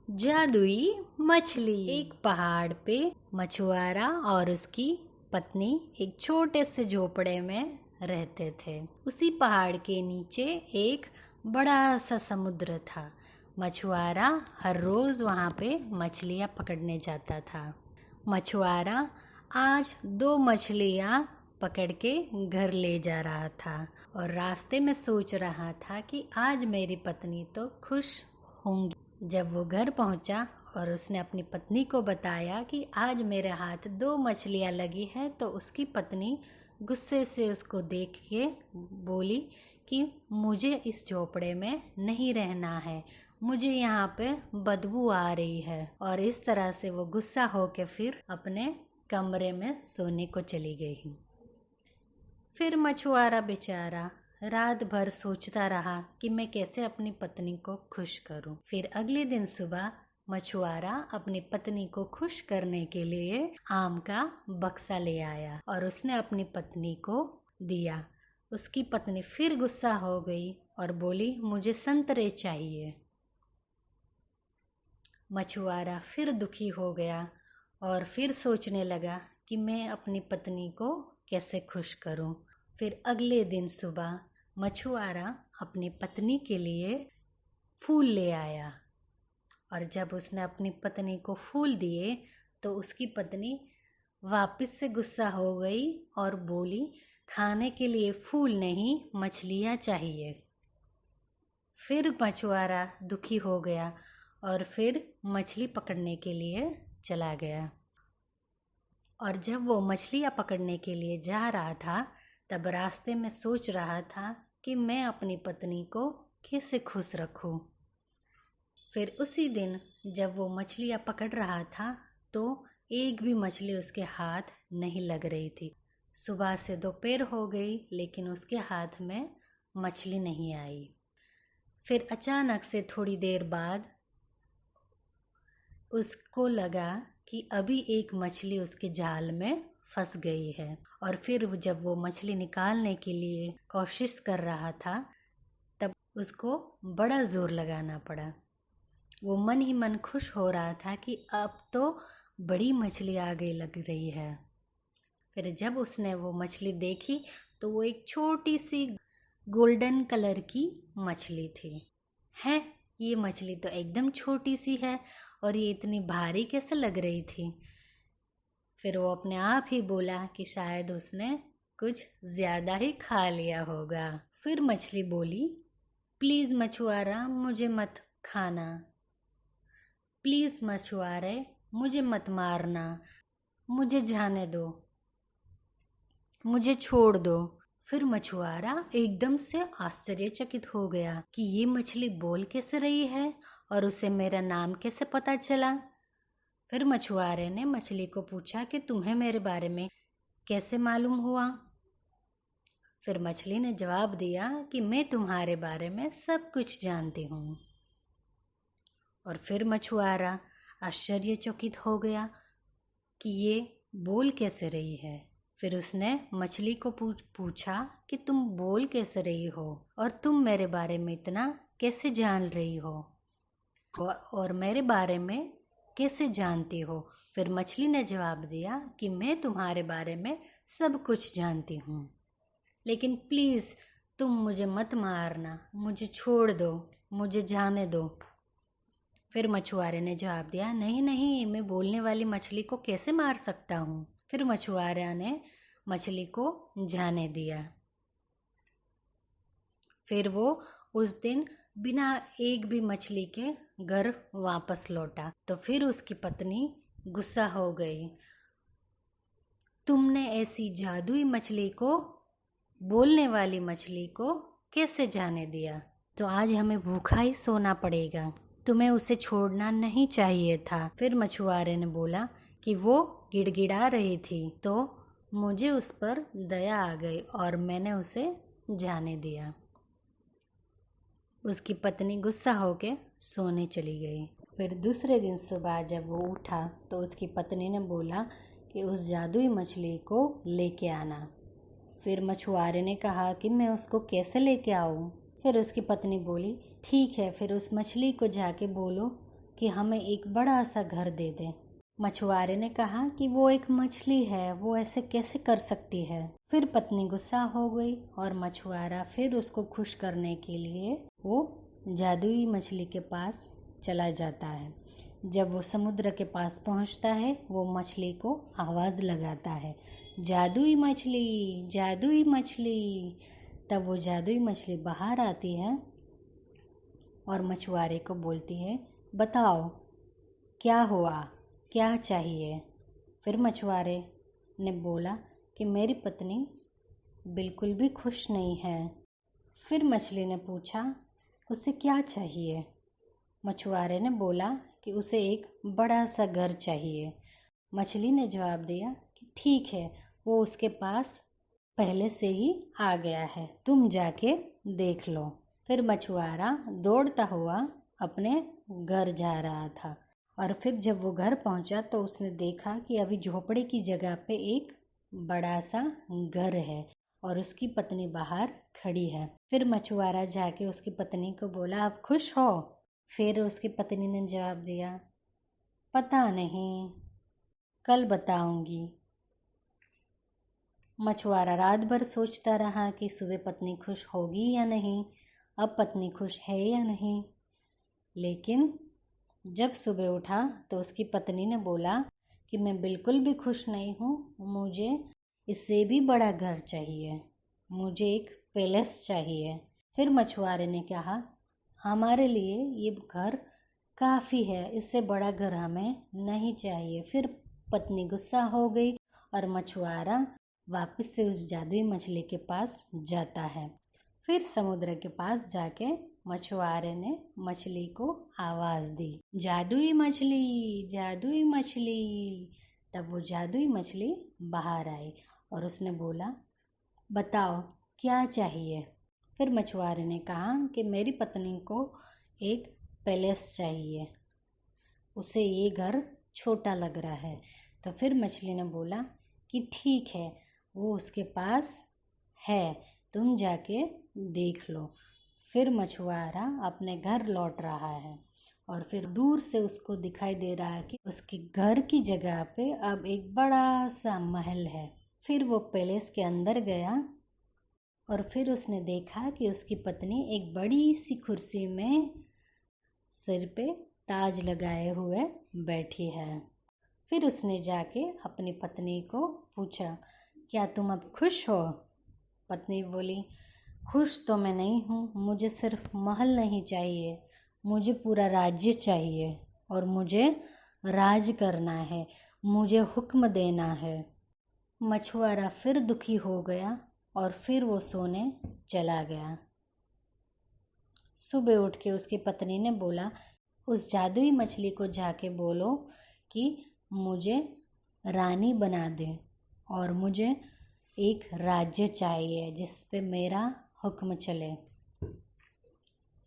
जादुई मछली। एक पहाड़ पे मछुआरा और उसकी पत्नी एक छोटे से झोपड़े में रहते थे। उसी पहाड़ के नीचे एक बड़ा सा समुद्र था। मछुआरा हर रोज वहाँ पे मछलियाँ पकड़ने जाता था। मछुआरा आज 2 मछलियाँ पकड़ के घर ले जा रहा था और रास्ते में सोच रहा था कि आज मेरी पत्नी तो खुश होंगी। जब वो घर पहुंचा और उसने अपनी पत्नी को बताया कि आज मेरे हाथ 2 मछलियाँ लगी है, तो उसकी पत्नी गुस्से से उसको देख के बोली कि मुझे इस झोपड़े में नहीं रहना है, मुझे यहाँ पे बदबू आ रही है। और इस तरह से वो गुस्सा होके फिर अपने कमरे में सोने को चली गई। फिर मछुआरा बेचारा रात भर सोचता रहा कि मैं कैसे अपनी पत्नी को खुश करूं। फिर अगले दिन सुबह मछुआरा अपनी पत्नी को खुश करने के लिए आम का बक्सा ले आया और उसने अपनी पत्नी को दिया। उसकी पत्नी फिर गुस्सा हो गई और बोली, मुझे संतरे चाहिए। मछुआरा फिर दुखी हो गया और फिर सोचने लगा कि मैं अपनी पत्नी को कैसे खुश करूं। फिर अगले दिन सुबह मछुआरा अपनी पत्नी के लिए फूल ले आया और जब उसने अपनी पत्नी को फूल दिए तो उसकी पत्नी वापस से गुस्सा हो गई और बोली, खाने के लिए फूल नहीं, मछलियाँ चाहिए। फिर मछुआरा दुखी हो गया और फिर मछली पकड़ने के लिए चला गया। और जब वो मछलियाँ पकड़ने के लिए जा रहा था तब रास्ते में सोच रहा था कि मैं अपनी पत्नी को कैसे खुश रखूं। फिर उसी दिन जब वो मछलियाँ पकड़ रहा था तो एक भी मछली उसके हाथ नहीं लग रही थी। सुबह से दोपहर हो गई लेकिन उसके हाथ में मछली नहीं आई। फिर अचानक से थोड़ी देर बाद उसको लगा कि अभी एक मछली उसके जाल में फंस गई है। और फिर जब वो मछली निकालने के लिए कोशिश कर रहा था तब उसको बड़ा जोर लगाना पड़ा। वो मन ही मन खुश हो रहा था कि अब तो बड़ी मछली आ गई लग रही है। फिर जब उसने वो मछली देखी तो वो एक छोटी सी गोल्डन कलर की मछली थी। है, ये मछली तो एकदम छोटी सी है और ये इतनी भारी कैसे लग रही थी। फिर वो अपने आप ही बोला कि शायद उसने कुछ ज़्यादा ही खा लिया होगा। फिर मछली बोली, प्लीज़ मछुआरा मुझे मत खाना, प्लीज़ मछुआरे मुझे मत मारना, मुझे जाने दो, मुझे छोड़ दो। फिर मछुआरा एकदम से आश्चर्यचकित हो गया कि ये मछली बोल कैसे रही है और उसे मेरा नाम कैसे पता चला। फिर मछुआरे ने मछली को पूछा कि तुम्हें मेरे बारे में कैसे मालूम हुआ। फिर मछली ने जवाब दिया कि मैं तुम्हारे बारे में सब कुछ जानती हूँ। और फिर मछुआरा आश्चर्यचकित हो गया कि ये बोल कैसे रही है। फिर उसने मछली को पूछा कि तुम बोल कैसे रही हो और तुम मेरे बारे में इतना कैसे जान रही हो और मेरे बारे में कैसे जानती हो। फिर मछली ने जवाब दिया कि मैं तुम्हारे बारे में सब कुछ जानती हूँ, लेकिन प्लीज़ तुम मुझे मत मारना, मुझे छोड़ दो, मुझे जाने दो। फिर मछुआरे ने जवाब दिया, नहीं नहीं, मैं बोलने वाली मछली को कैसे मार सकता हूँ। फिर मछुआरा ने मछली को जाने दिया। फिर वो उस दिन बिना एक भी मछली के घर वापस लौटा। तो फिर उसकी पत्नी गुस्सा हो गई, तुमने ऐसी जादुई मछली को, बोलने वाली मछली को कैसे जाने दिया? तो आज हमें भूखा ही सोना पड़ेगा, तुम्हें उसे छोड़ना नहीं चाहिए था। फिर मछुआरे ने बोला कि वो गिड़गिड़ा रही थी तो मुझे उस पर दया आ गई और मैंने उसे जाने दिया। उसकी पत्नी गुस्सा होके सोने चली गई। फिर दूसरे दिन सुबह जब वो उठा तो उसकी पत्नी ने बोला कि उस जादुई मछली को लेके आना। फिर मछुआरे ने कहा कि मैं उसको कैसे लेके आऊँ। फिर उसकी पत्नी बोली, ठीक है, फिर उस मछली को जाके बोलो कि हमें एक बड़ा सा घर दे दे। मछुआरे ने कहा कि वो एक मछली है, वो ऐसे कैसे कर सकती है। फिर पत्नी गुस्सा हो गई और मछुआरा फिर उसको खुश करने के लिए वो जादुई मछली के पास चला जाता है। जब वो समुद्र के पास पहुंचता है, वो मछली को आवाज़ लगाता है, जादुई मछली, जादुई मछली। तब वो जादुई मछली बाहर आती है और मछुआरे को बोलती है, बताओ क्या हुआ, क्या चाहिए। फिर मछुआरे ने बोला कि मेरी पत्नी बिल्कुल भी खुश नहीं है। फिर मछली ने पूछा उसे क्या चाहिए। मछुआरे ने बोला कि उसे एक बड़ा सा घर चाहिए। मछली ने जवाब दिया कि ठीक है, वो उसके पास पहले से ही आ गया है, तुम जाके देख लो। फिर मछुआरा दौड़ता हुआ अपने घर जा रहा था और फिर जब वो घर पहुंचा तो उसने देखा कि अभी झोपड़े की जगह पे एक बड़ा सा घर है और उसकी पत्नी बाहर खड़ी है। फिर मछुआरा जाके उसकी पत्नी को बोला, आप खुश हो? फिर उसकी पत्नी ने जवाब दिया, पता नहीं, कल बताऊंगी। मछुआरा रात भर सोचता रहा कि सुबह पत्नी खुश होगी या नहीं, अब पत्नी खुश है या नहीं। लेकिन जब सुबह उठा तो उसकी पत्नी ने बोला कि मैं बिल्कुल भी खुश नहीं हूँ, मुझे इससे भी बड़ा घर चाहिए, मुझे एक पैलेस चाहिए। फिर मछुआरे ने कहा, हमारे लिए ये घर काफ़ी है, इससे बड़ा घर हमें नहीं चाहिए। फिर पत्नी गुस्सा हो गई और मछुआरा वापस से उस जादुई मछली के पास जाता है। फिर समुद्र के पास जाके मछुआरे ने मछली को आवाज़ दी, जादुई मछली, जादुई मछली। तब वो जादुई मछली बाहर आई और उसने बोला, बताओ क्या चाहिए। फिर मछुआरे ने कहा कि मेरी पत्नी को एक पैलेस चाहिए, उसे ये घर छोटा लग रहा है। तो फिर मछली ने बोला कि ठीक है, वो उसके पास है, तुम जाके देख लो। फिर मछुआरा अपने घर लौट रहा है और फिर दूर से उसको दिखाई दे रहा है कि उसके घर की जगह पे अब एक बड़ा सा महल है। फिर वो पैलेस के अंदर गया और फिर उसने देखा कि उसकी पत्नी एक बड़ी सी कुर्सी में सिर पे ताज लगाए हुए बैठी है। फिर उसने जाके अपनी पत्नी को पूछा, क्या तुम अब खुश हो? पत्नी बोली, खुश तो मैं नहीं हूँ, मुझे सिर्फ महल नहीं चाहिए, मुझे पूरा राज्य चाहिए और मुझे राज करना है, मुझे हुक्म देना है। मछुआरा फिर दुखी हो गया और फिर वो सोने चला गया। सुबह उठ के उसकी पत्नी ने बोला, उस जादुई मछली को जाके बोलो कि मुझे रानी बना दे और मुझे एक राज्य चाहिए जिस पे मेरा हुक्म चले।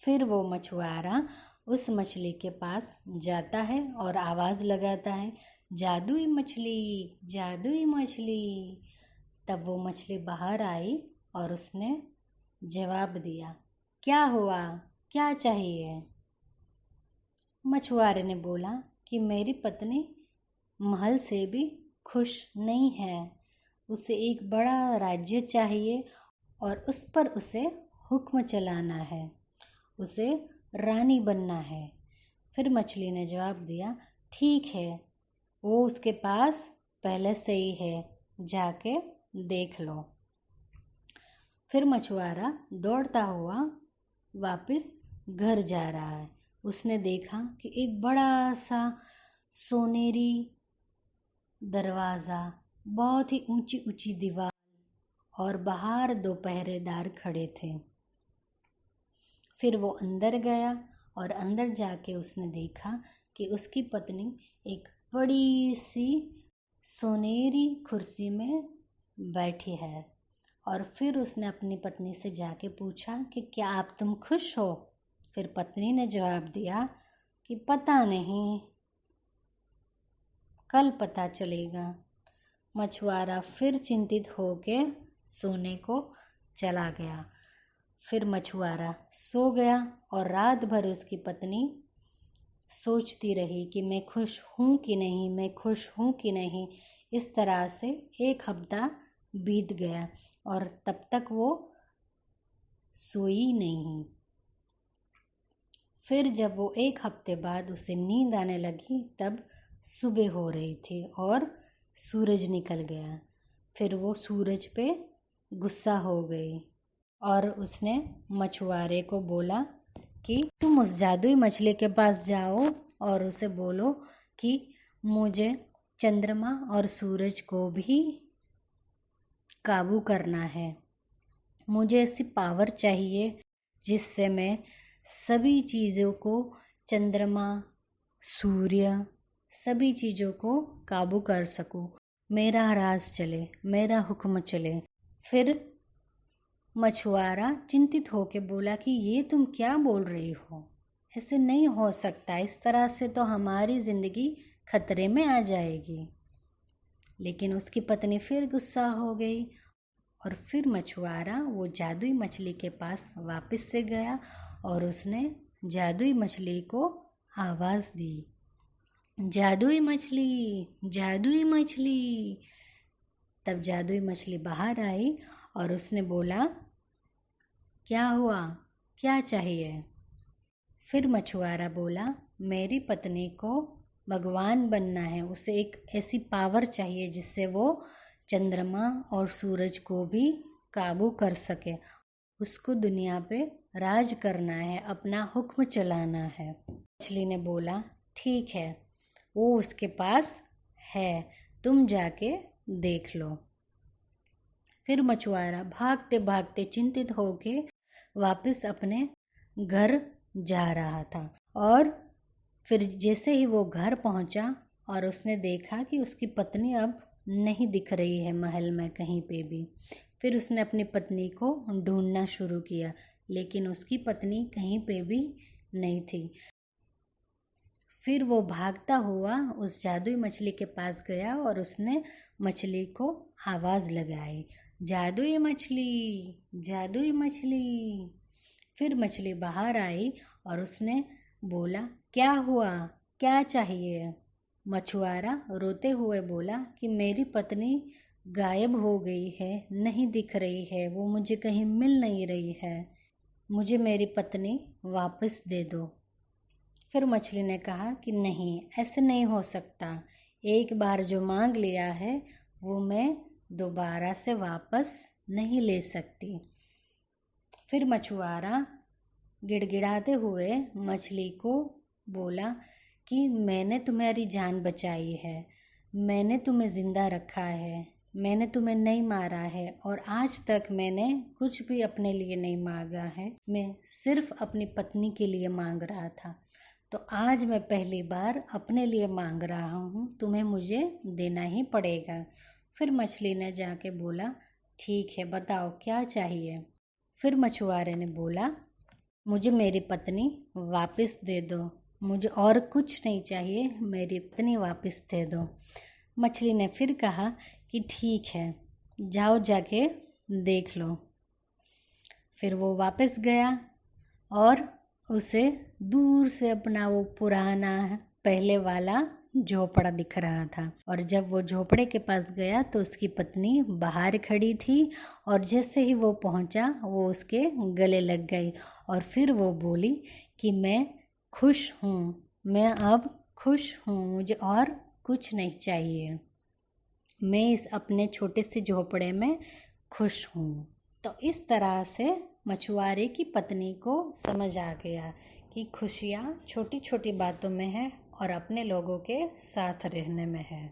फिर वो मछुआरा उस मछली के पास जाता है और आवाज़ लगाता है, जादुई मछली, जादुई मछली। तब वो मछली बाहर आई और उसने जवाब दिया, क्या हुआ, क्या चाहिए? मछुआरे ने बोला कि मेरी पत्नी महल से भी खुश नहीं है, उसे एक बड़ा राज्य चाहिए और उस पर उसे हुक्म चलाना है, उसे रानी बनना है। फिर मछली ने जवाब दिया, ठीक है, वो उसके पास पहले से ही है, जाके देख लो। फिर मछुआरा दौड़ता हुआ वापस घर जा रहा है। उसने देखा कि एक बड़ा सा सोनेरी दरवाज़ा, बहुत ही ऊंची ऊंची दीवार और बाहर 2 पहरेदार खड़े थे। फिर वो अंदर गया और अंदर जाके उसने देखा कि उसकी पत्नी एक बड़ी सी सोनेरी कुर्सी में बैठी है और फिर उसने अपनी पत्नी से जाके पूछा कि क्या आप तुम खुश हो? फिर पत्नी ने जवाब दिया कि पता नहीं, कल पता चलेगा। मछुआरा फिर चिंतित होके सोने को चला गया। फिर मछुआरा सो गया और रात भर उसकी पत्नी सोचती रही कि मैं खुश हूँ कि नहीं, मैं खुश हूँ कि नहीं। इस तरह से 1 हफ्ता बीत गया और तब तक वो सोई नहीं। फिर जब वो 1 हफ्ते बाद उसे नींद आने लगी, तब सुबह हो रही थी और सूरज निकल गया। फिर वो सूरज पे गुस्सा हो गई और उसने मछुआरे को बोला कि तुम उस जादुई मछली के पास जाओ और उसे बोलो कि मुझे चंद्रमा और सूरज को भी काबू करना है। मुझे ऐसी पावर चाहिए जिससे मैं सभी चीज़ों को, चंद्रमा, सूर्य, सभी चीज़ों को काबू कर सकूं। मेरा राज चले, मेरा हुक्म चले। फिर मछुआरा चिंतित होकर बोला कि ये तुम क्या बोल रही हो? ऐसे नहीं हो सकता, इस तरह से तो हमारी ज़िंदगी खतरे में आ जाएगी। लेकिन उसकी पत्नी फिर गुस्सा हो गई और फिर मछुआरा वो जादुई मछली के पास वापस से गया और उसने जादुई मछली को आवाज़ दी, जादुई मछली, जादुई मछली। तब जादुई मछली बाहर आई और उसने बोला, क्या हुआ, क्या चाहिए? फिर मछुआरा बोला, मेरी पत्नी को भगवान बनना है, उसे एक ऐसी पावर चाहिए जिससे वो चंद्रमा और सूरज को भी काबू कर सके। उसको दुनिया पे राज करना है, अपना हुक्म चलाना है। मछली ने बोला, ठीक है, वो उसके पास है, तुम जाके देख लो। फिर मछुआरा भागते भागते चिंतित होके वापस अपने घर जा रहा था और फिर जैसे ही वो घर पहुंचा और उसने देखा कि उसकी पत्नी अब नहीं दिख रही है महल में कहीं पे भी। फिर उसने अपनी पत्नी को ढूंढना शुरू किया, लेकिन उसकी पत्नी कहीं पे भी नहीं थी। फिर वो भागता हुआ उस जादुई मछली के पास गया और उसने मछली को आवाज़ लगाई, जादुई मछली, जादुई मछली। फिर मछली बाहर आई और उसने बोला, क्या हुआ, क्या चाहिए? मछुआरा रोते हुए बोला कि मेरी पत्नी गायब हो गई है, नहीं दिख रही है, वो मुझे कहीं मिल नहीं रही है, मुझे मेरी पत्नी वापस दे दो। फिर मछली ने कहा कि नहीं, ऐसे नहीं हो सकता, एक बार जो मांग लिया है वो मैं दोबारा से वापस नहीं ले सकती। फिर मछुआरा गिड़गिड़ाते हुए मछली को बोला कि मैंने तुम्हारी जान बचाई है, मैंने तुम्हें ज़िंदा रखा है, मैंने तुम्हें नहीं मारा है और आज तक मैंने कुछ भी अपने लिए नहीं मांगा है, मैं सिर्फ अपनी पत्नी के लिए मांग रहा था, तो आज मैं पहली बार अपने लिए मांग रहा हूँ, तुम्हें मुझे देना ही पड़ेगा। फिर मछली ने जाके बोला, ठीक है, बताओ क्या चाहिए? फिर मछुआरे ने बोला, मुझे मेरी पत्नी वापस दे दो, मुझे और कुछ नहीं चाहिए, मेरी पत्नी वापस दे दो। मछली ने फिर कहा कि ठीक है, जाओ जाके देख लो। फिर वो वापस गया और उसे दूर से अपना वो पुराना पहले वाला झोपड़ा दिख रहा था और जब वो झोपड़े के पास गया तो उसकी पत्नी बाहर खड़ी थी और जैसे ही वो पहुंचा वो उसके गले लग गई और फिर वो बोली कि मैं खुश हूँ, मैं अब खुश हूँ, मुझे और कुछ नहीं चाहिए, मैं इस अपने छोटे से झोपड़े में खुश हूँ। तो इस तरह से मछुआरे की पत्नी को समझ आ गया कि खुशियाँ छोटी छोटी बातों में है और अपने लोगों के साथ रहने में है।